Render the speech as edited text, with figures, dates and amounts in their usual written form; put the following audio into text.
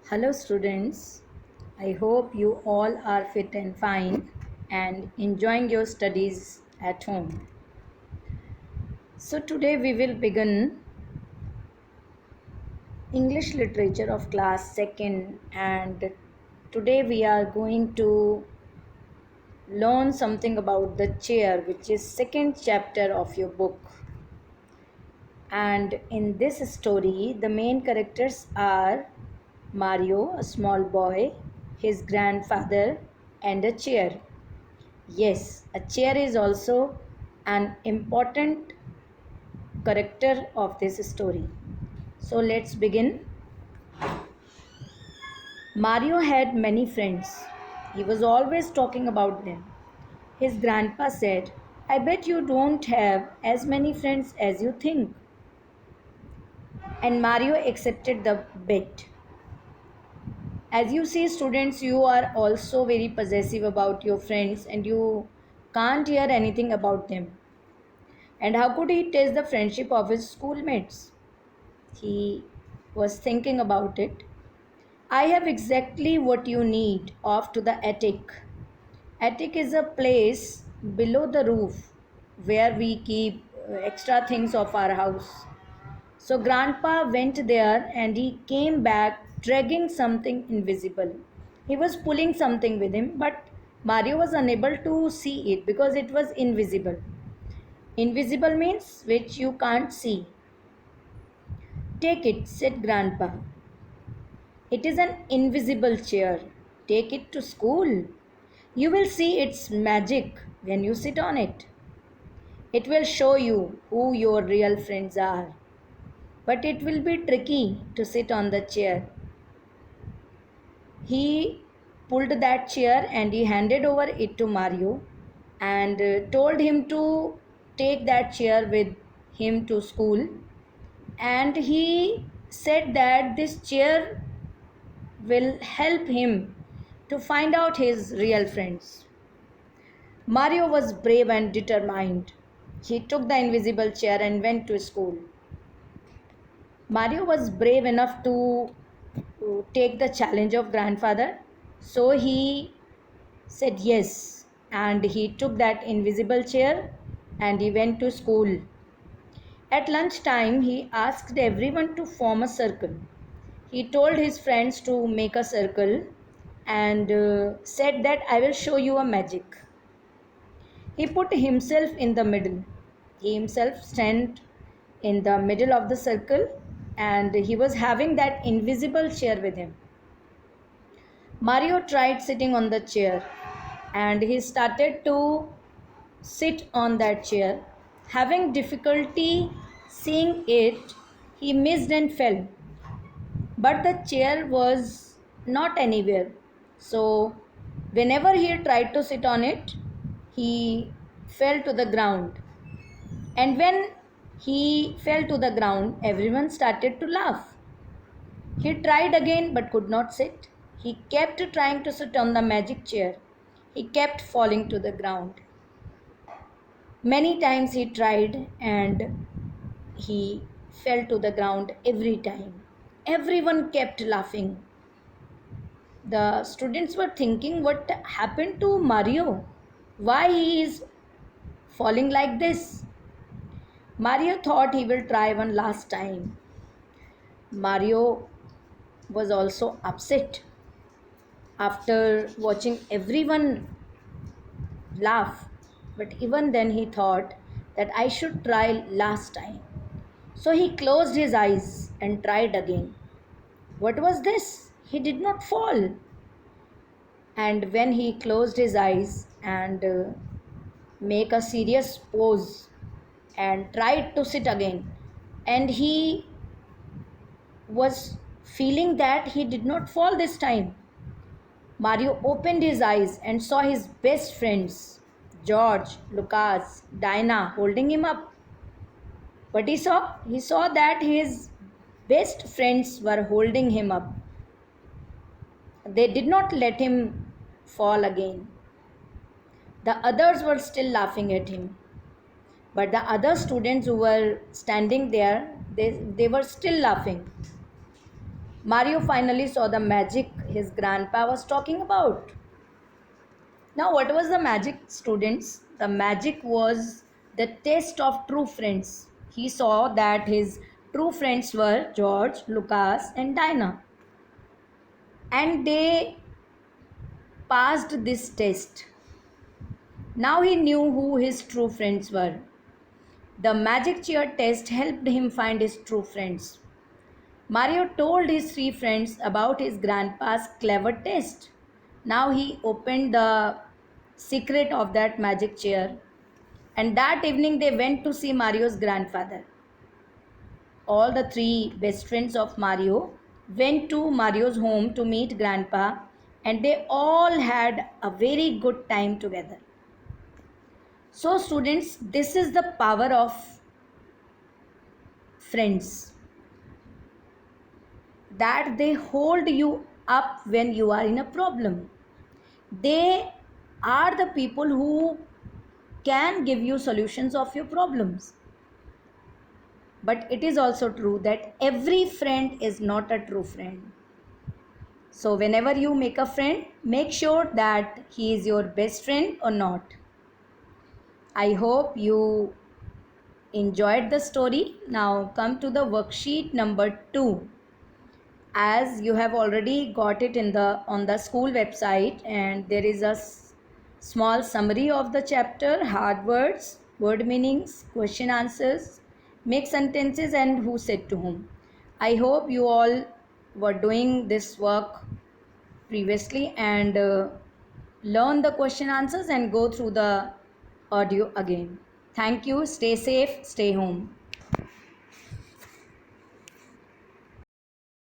Hello, students. I hope you all are fit and fine and enjoying your studies at home. So, today we will begin English literature of class 2nd, and today we are going to learn something about the chair, which is second chapter of your book. And in this story, the main characters are Mario, a small boy, his grandfather, and a chair. Yes, a chair is also an important character of this story. So let's begin. Mario had many friends. He was always talking about them. His grandpa said, I bet you don't have as many friends as you think. And Mario accepted the bet. As you see, students, you are also very possessive about your friends and you can't hear anything about them. And how could he test the friendship of his schoolmates? He was thinking about it. I have exactly what you need off to the attic. Attic is a place below the roof where we keep extra things of our house. So Grandpa went there and he came back dragging something invisible. He was pulling something with him, but Mario was unable to see it because it was invisible. Invisible means which you can't see. Take it, said Grandpa. It is an invisible chair. Take it to school. You will see its magic when you sit on it. It will show you who your real friends are. But it will be tricky to sit on the chair. He pulled that chair and he handed over it to Mario and told him to take that chair with him to school. And he said that this chair will help him to find out his real friends. Mario was brave and determined. He took the invisible chair and went to school. Mario was brave enough to take the challenge of grandfather, so he said yes and he took that invisible chair and he went to school. At lunchtime, he asked everyone to form a circle. He told his friends to make a circle and said that I will show you a magic. He put himself in the middle. He himself stand in the middle of the circle and he was having that invisible chair with him. Mario tried sitting on the chair and he started to sit on that chair. Having difficulty seeing it, he missed and fell. But the chair was not anywhere. So, whenever he tried to sit on it, he fell to the ground. And when he fell to the ground, everyone started to laugh. He tried again but could not sit. He kept trying to sit on the magic chair. He kept falling to the ground. Many times he tried and he fell to the ground every time. Everyone kept laughing. The students were thinking what happened to Mario? Why he is falling like this? Mario thought he will try one last time. Mario was also upset after watching everyone laugh, but even then he thought that I should try last time. So he closed his eyes and tried again. What was this? He did not fall. And when he closed his eyes and make a serious pose and tried to sit again, and he was feeling that he did not fall this time. Mario opened his eyes and saw his best friends, George, Lucas, Dinah, holding him up. What he saw? He saw that his best friends were holding him up. They did not let him fall again. The others were still laughing at him. But the other students who were standing there, they were still laughing. Mario finally saw the magic his grandpa was talking about. Now, what was the magic, students? The magic was the test of true friends. He saw that his true friends were George, Lucas, and Dinah, and they passed this test. Now he knew who his true friends were. The magic chair test helped him find his true friends. Mario told his three friends about his grandpa's clever test. Now he opened the secret of that magic chair, and that evening they went to see Mario's grandfather. All the three best friends of Mario went to Mario's home to meet grandpa, and they all had a very good time together. So, students, this is the power of friends, that they hold you up when you are in a problem. They are the people who can give you solutions of your problems. But it is also true that every friend is not a true friend. So, whenever you make a friend, make sure that he is your best friend or not. I hope you enjoyed the story. Now, come to the worksheet number 2. As you have already got it in the on the school website, and there is a small summary of the chapter: hard words, word meanings, question answers, make sentences, and who said to whom. I hope you all were doing this work previously, and learn the question answers and go through the audio again. Thank you. Stay safe, stay home.